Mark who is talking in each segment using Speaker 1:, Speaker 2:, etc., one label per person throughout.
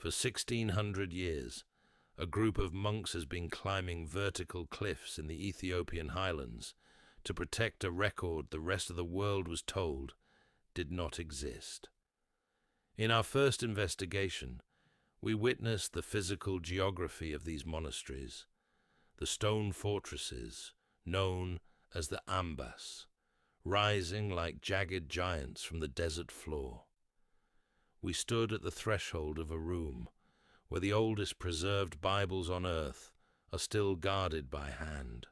Speaker 1: For 1600 years, a group of monks has been climbing vertical cliffs in the Ethiopian highlands to protect a record the rest of the world was told did not exist. In our first investigation, we witnessed the physical geography of these monasteries, the stone fortresses known as the ambas, rising like jagged giants from the desert floor. We stood at the threshold of a room where the oldest preserved Bibles on earth are still guarded by hand.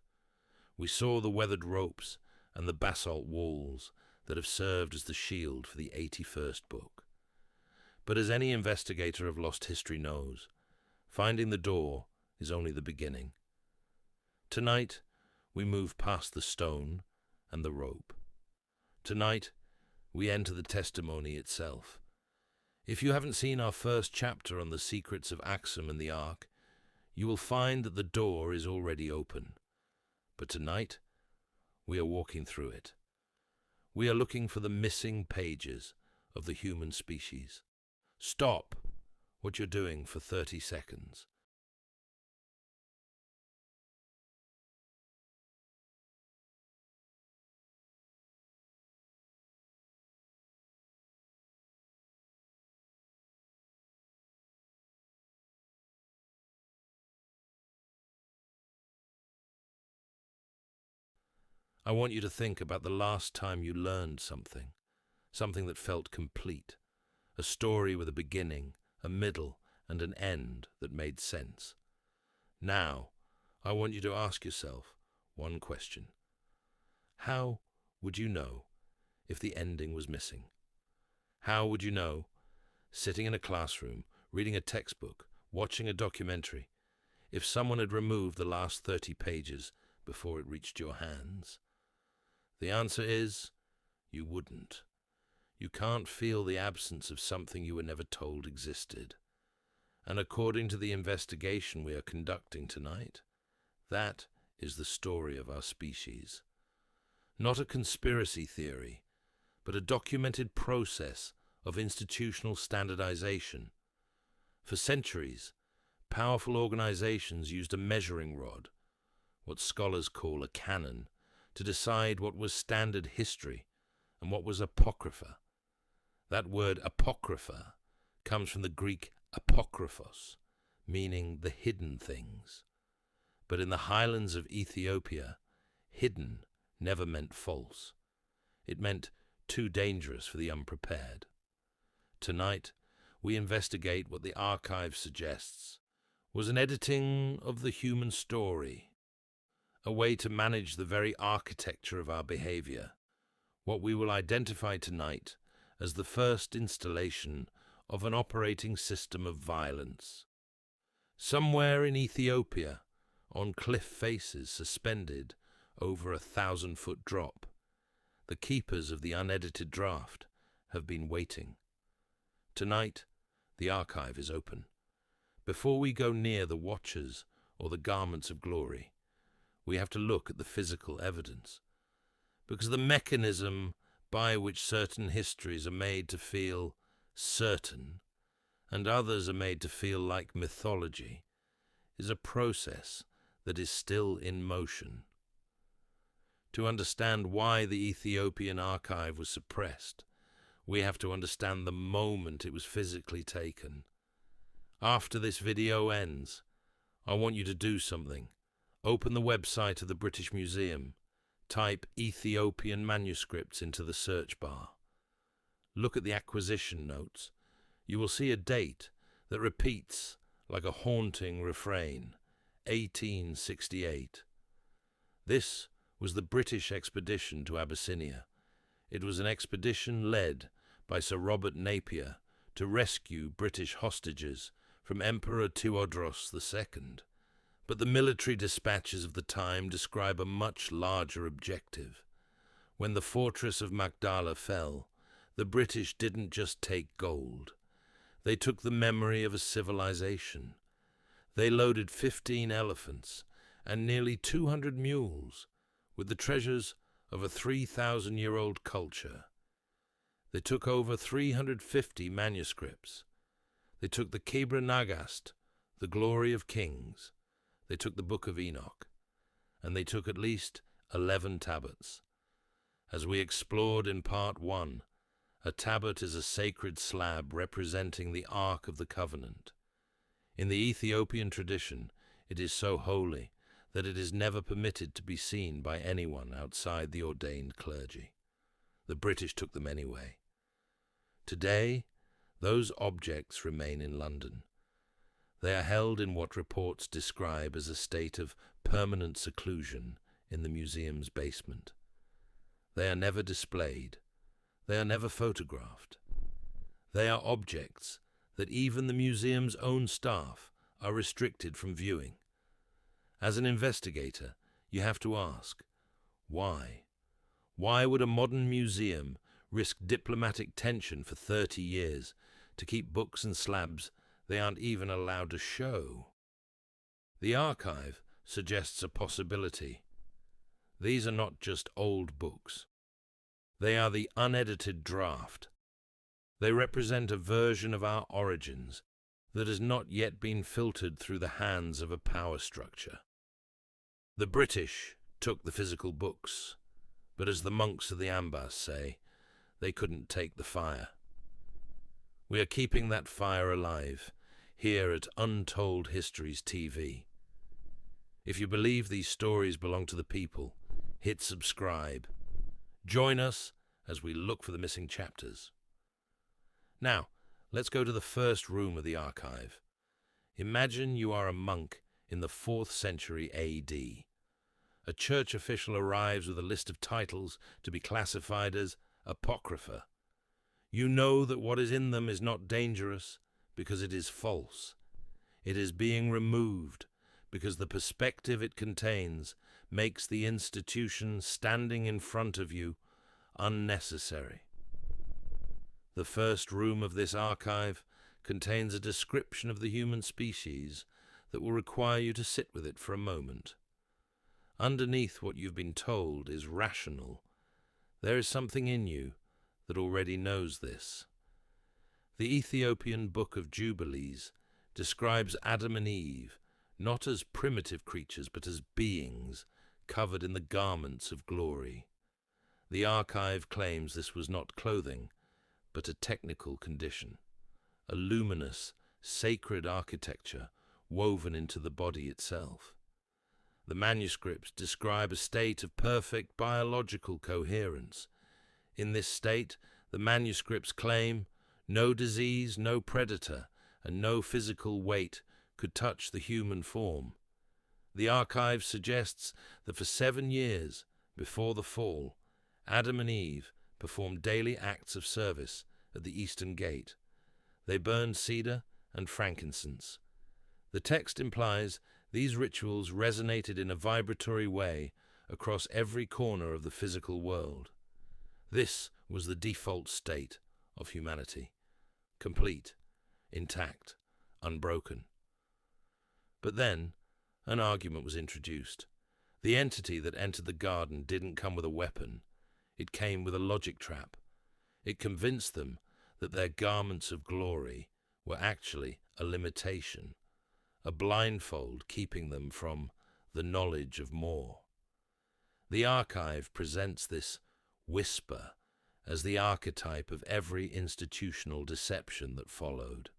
Speaker 1: We saw the weathered ropes and the basalt walls that have served as the shield for the 81st book. But as any investigator of lost history knows, finding the door is only the beginning. Tonight, we move past the stone and the rope. Tonight, we enter the testimony itself. If you haven't seen our first chapter on the secrets of Axum and the Ark, you will find that the door is already open. But tonight, we are walking through it. We are looking for the missing pages of the human species. Stop what you're doing for 30 seconds. I want you to think about the last time you learned something that felt complete, a story with a beginning, a middle, and an end that made sense. Now, I want you to ask yourself one question. How would you know if the ending was missing? How would you know, sitting in a classroom, reading a textbook, watching a documentary, if someone had removed the last 30 pages before it reached your hands? The answer is, you wouldn't. You can't feel the absence of something you were never told existed. And according to the investigation we are conducting tonight, that is the story of our species. Not a conspiracy theory, but a documented process of institutional standardization. For centuries, powerful organizations used a measuring rod, what scholars call a canon, to decide what was standard history and what was apocrypha. That word apocrypha comes from the Greek apokryphos, meaning the hidden things. But in the highlands of Ethiopia, hidden never meant false. It meant too dangerous for the unprepared. Tonight, we investigate what the archive suggests was an editing of the human story, a way to manage the very architecture of our behavior, what we will identify tonight as the first installation of an operating system of violence. Somewhere in Ethiopia, on cliff faces suspended over a 1,000-foot drop, the keepers of the unedited draft have been waiting. Tonight, the archive is open. Before we go near the watchers or the garments of glory, we have to look at the physical evidence, because the mechanism by which certain histories are made to feel certain and others are made to feel like mythology is a process that is still in motion. To understand why the Ethiopian archive was suppressed, we have to understand the moment it was physically taken. After this video ends, I want you to do something. Open the website of the British Museum. Type Ethiopian manuscripts into the search bar. Look at the acquisition notes. You will see a date that repeats like a haunting refrain, 1868. This was the British expedition to Abyssinia. It was an expedition led by Sir Robert Napier to rescue British hostages from Emperor Tewodros II. But the military dispatches of the time describe a much larger objective. When the fortress of Maqdala fell, the British didn't just take gold. They took the memory of a civilization. They loaded 15 elephants and nearly 200 mules with the treasures of a 3,000-year-old culture. They took over 350 manuscripts. They took the Kebra Nagast, the glory of kings. They took the Book of Enoch. And they took at least 11 tabots. As we explored in Part 1, a tabot is a sacred slab representing the Ark of the Covenant. In the Ethiopian tradition, it is so holy that it is never permitted to be seen by anyone outside the ordained clergy. The British took them anyway. Today, those objects remain in London. They are held in what reports describe as a state of permanent seclusion in the museum's basement. They are never displayed. They are never photographed. They are objects that even the museum's own staff are restricted from viewing. As an investigator, you have to ask, why? Why would a modern museum risk diplomatic tension for 30 years to keep books and slabs they aren't even allowed to show? The archive suggests a possibility. These are not just old books. They are the unedited draft. They represent a version of our origins that has not yet been filtered through the hands of a power structure. The British took the physical books, but as the monks of the Ambas say, they couldn't take the fire. We are keeping that fire alive here at Untold Histories TV. If you believe these stories belong to the people, hit subscribe. Join us as we look for the missing chapters. Now, let's go to the first room of the archive. Imagine you are a monk in the 4th century AD. A church official arrives with a list of titles to be classified as apocrypha. You know that what is in them is not dangerous because it is false. It is being removed because the perspective it contains makes the institution standing in front of you unnecessary. The first room of this archive contains a description of the human species that will require you to sit with it for a moment. Underneath what you've been told is rational. There is something in you that already knows this. The Ethiopian Book of Jubilees describes Adam and Eve not as primitive creatures but as beings covered in the garments of glory. The archive claims this was not clothing, but a technical condition, a luminous, sacred architecture woven into the body itself. The manuscripts describe a state of perfect biological coherence. In this state, the manuscripts claim no disease, no predator, and no physical weight could touch the human form. The archive suggests that for 7 years before the fall, Adam and Eve performed daily acts of service at the eastern gate. They burned cedar and frankincense. The text implies these rituals resonated in a vibratory way across every corner of the physical world. This was the default state of humanity, complete, intact, unbroken. But then, an argument was introduced. The entity that entered the garden didn't come with a weapon. It came with a logic trap. It convinced them that their garments of glory were actually a limitation, a blindfold keeping them from the knowledge of more. The archive presents this whisper as the archetype of every institutional deception that followed.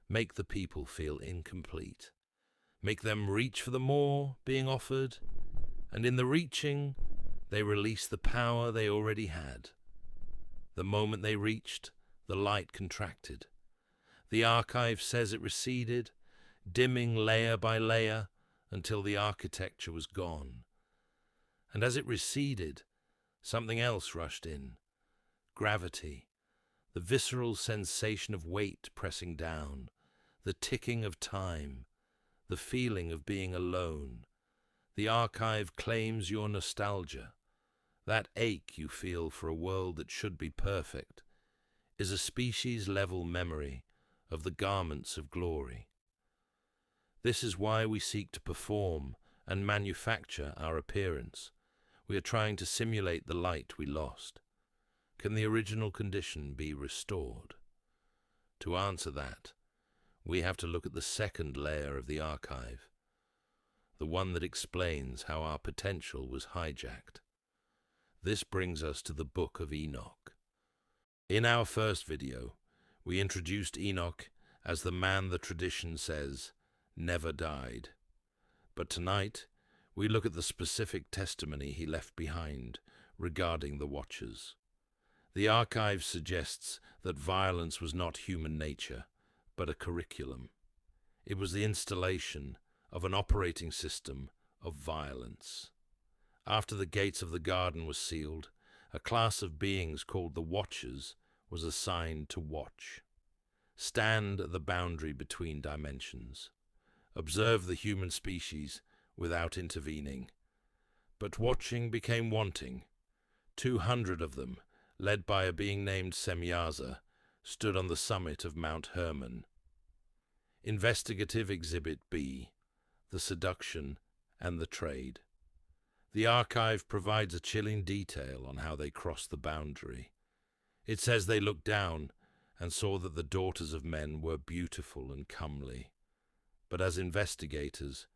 Speaker 1: Make the people feel incomplete. Make them reach for the more being offered, and in the reaching, they release the power they already had. The moment they reached, the light contracted. The archive says it receded, dimming layer by layer until the architecture was gone. And as it receded, something else rushed in. Gravity, the visceral sensation of weight pressing down, the ticking of time, the feeling of being alone. The archive claims your nostalgia. That ache you feel for a world that should be perfect is a species-level memory of the garments of glory. This is why we seek to perform and manufacture our appearance. We are trying to simulate the light we lost. Can the original condition be restored? To answer that, we have to look at the second layer of the archive, the one that explains how our potential was hijacked. This brings us to the Book of Enoch. In our first video, we introduced Enoch as the man the tradition says never died. But tonight, we look at the specific testimony he left behind regarding the Watchers. The archive suggests that violence was not human nature, but a curriculum. It was the installation of an operating system of violence. After the gates of the garden were sealed, a class of beings called the Watchers was assigned to watch. Stand at the boundary between dimensions. Observe the human species without intervening. But watching became wanting. 200 of them, led by a being named Semyaza, stood on the summit of Mount Hermon. Investigative Exhibit B, The Seduction and the Trade. The archive provides a chilling detail on how they crossed the boundary. It says they looked down and saw that the daughters of men were beautiful and comely. But as investigators,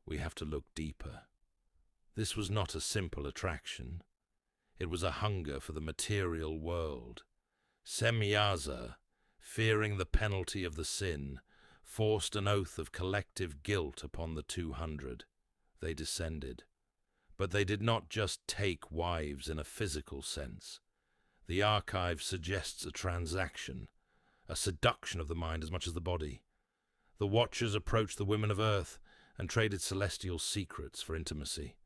Speaker 1: we have to look deeper. This was not a simple attraction. It was a hunger for the material world. Semyaza, fearing the penalty of the sin, forced an oath of collective guilt upon the 200. They descended. But they did not just take wives in a physical sense. The archive suggests a transaction, a seduction of the mind as much as the body. The Watchers approached the women of Earth and traded celestial secrets for intimacy.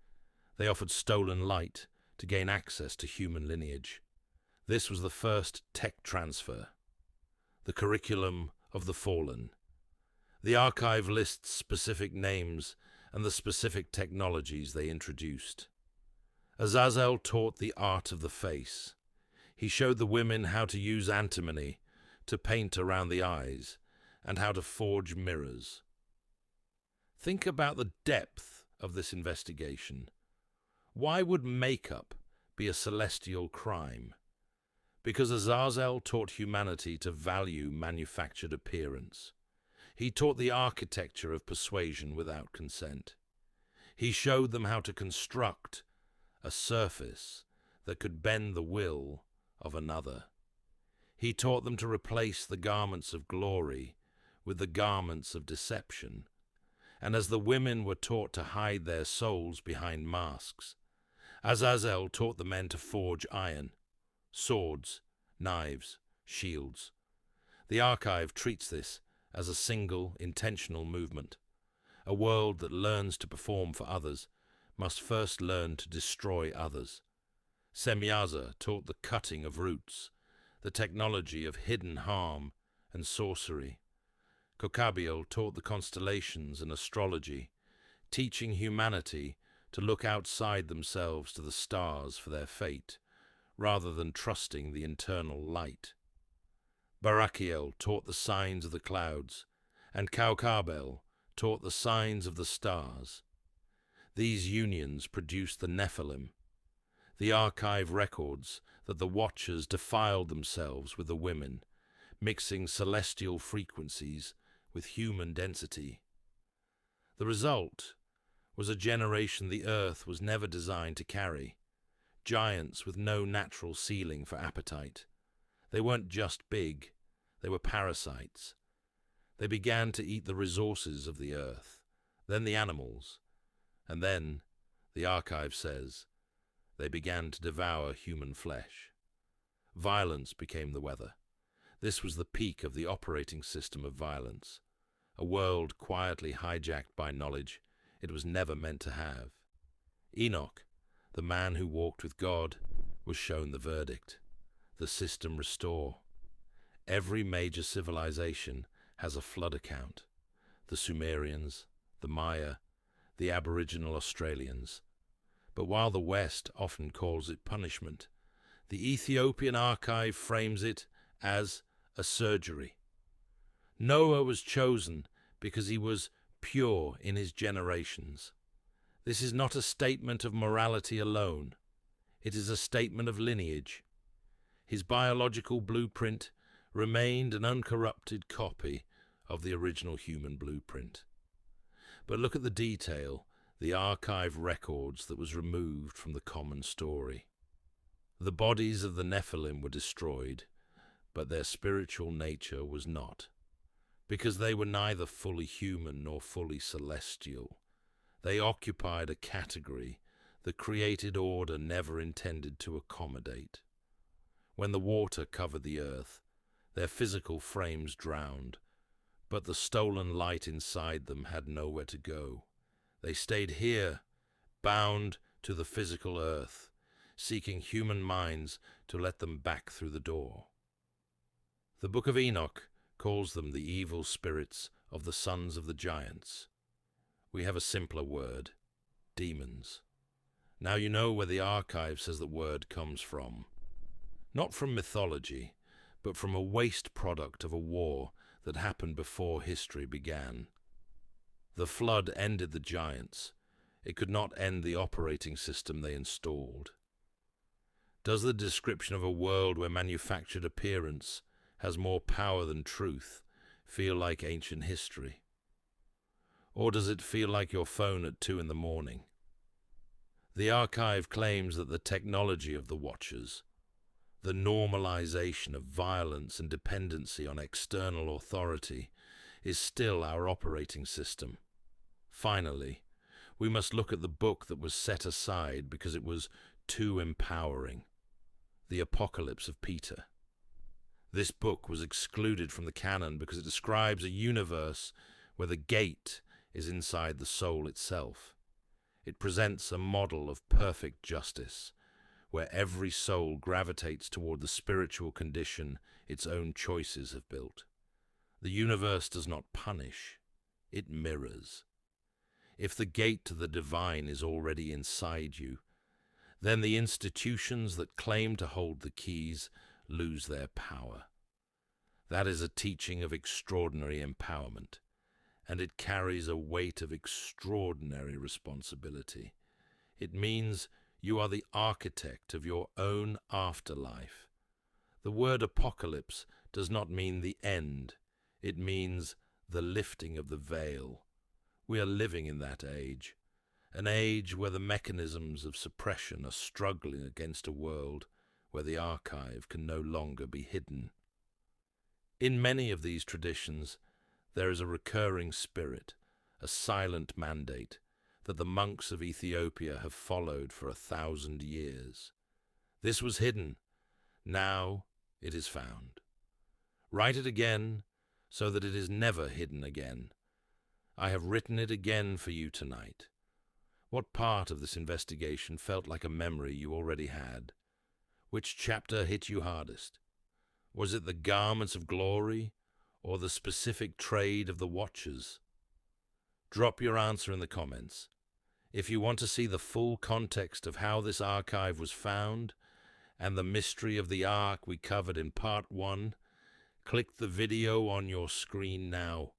Speaker 1: They offered stolen light to gain access to human lineage. This was the first tech transfer, the curriculum of the fallen. The archive lists specific names and the specific technologies they introduced. Azazel taught the art of the face. He showed the women how to use antimony to paint around the eyes and how to forge mirrors. Think about the depth of this investigation. Why would makeup be a celestial crime? Because Azazel taught humanity to value manufactured appearance. He taught the architecture of persuasion without consent. He showed them how to construct a surface that could bend the will of another. He taught them to replace the garments of glory with the garments of deception. And as the women were taught to hide their souls behind masks, Azazel taught the men to forge iron, swords, knives, shields. The archive treats this as a single, intentional movement. A world that learns to perform for others must first learn to destroy others. Semyaza taught the cutting of roots, the technology of hidden harm and sorcery. Kokabiel taught the constellations and astrology, teaching humanity to look outside themselves to the stars for their fate, rather than trusting the internal light. Barakiel taught the signs of the clouds, and Kaukabel taught the signs of the stars. These unions produced the Nephilim. The archive records that the Watchers defiled themselves with the women, mixing celestial frequencies with human density. The result was a generation the earth was never designed to carry, giants with no natural ceiling for appetite. They weren't just big, they were parasites. They began to eat the resources of the earth, then the animals, and then, the archive says, they began to devour human flesh. Violence became the weather. This was the peak of the operating system of violence, a world quietly hijacked by knowledge it was never meant to have. Enoch, the man who walked with God, was shown the verdict. The system restore. Every major civilization has a flood account. The Sumerians, the Maya, the Aboriginal Australians. But while the West often calls it punishment, the Ethiopian archive frames it as a surgery. Noah was chosen because he was pure in his generations. This is not a statement of morality alone. It is a statement of lineage. His biological blueprint remained an uncorrupted copy of the original human blueprint. But look at the detail, the archive records that was removed from the common story. The bodies of the Nephilim were destroyed, but their spiritual nature was not, because they were neither fully human nor fully celestial. They occupied a category the created order never intended to accommodate. When the water covered the earth, their physical frames drowned, but the stolen light inside them had nowhere to go. They stayed here, bound to the physical earth, seeking human minds to let them back through the door. The Book of Enoch calls them the evil spirits of the sons of the giants. We have a simpler word: demons. Now you know where the archive says the word comes from. Not from mythology, but from a waste product of a war that happened before history began. The flood ended the giants. It could not end the operating system they installed. Does the description of a world where manufactured appearance has more power than truth feel like ancient history? Or does it feel like your phone at 2 a.m? The archive claims that the technology of the Watchers, the normalization of violence and dependency on external authority, is still our operating system. Finally, we must look at the book that was set aside because it was too empowering, the Apocalypse of Peter. This book was excluded from the canon because it describes a universe where the gate is inside the soul itself. It presents a model of perfect justice, where every soul gravitates toward the spiritual condition its own choices have built. The universe does not punish, it mirrors. If the gate to the divine is already inside you, then the institutions that claim to hold the keys lose their power. That is a teaching of extraordinary empowerment, and it carries a weight of extraordinary responsibility. It means you are the architect of your own afterlife. The word apocalypse does not mean the end. It means the lifting of the veil. We are living in that age, an age where the mechanisms of suppression are struggling against a world where the archive can no longer be hidden. In many of these traditions, there is a recurring spirit, a silent mandate, that the monks of Ethiopia have followed for 1,000 years. This was hidden. Now it is found. Write it again so that it is never hidden again. I have written it again for you tonight. What part of this investigation felt like a memory you already had? Which chapter hit you hardest? Was it the garments of glory or the specific trade of the Watchers? Drop your answer in the comments. If you want to see the full context of how this archive was found and the mystery of the Ark we covered in Part 1, click the video on your screen now.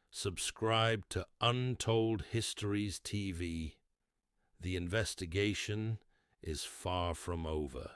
Speaker 1: Subscribe to Untold Histories TV. The investigation is far from over.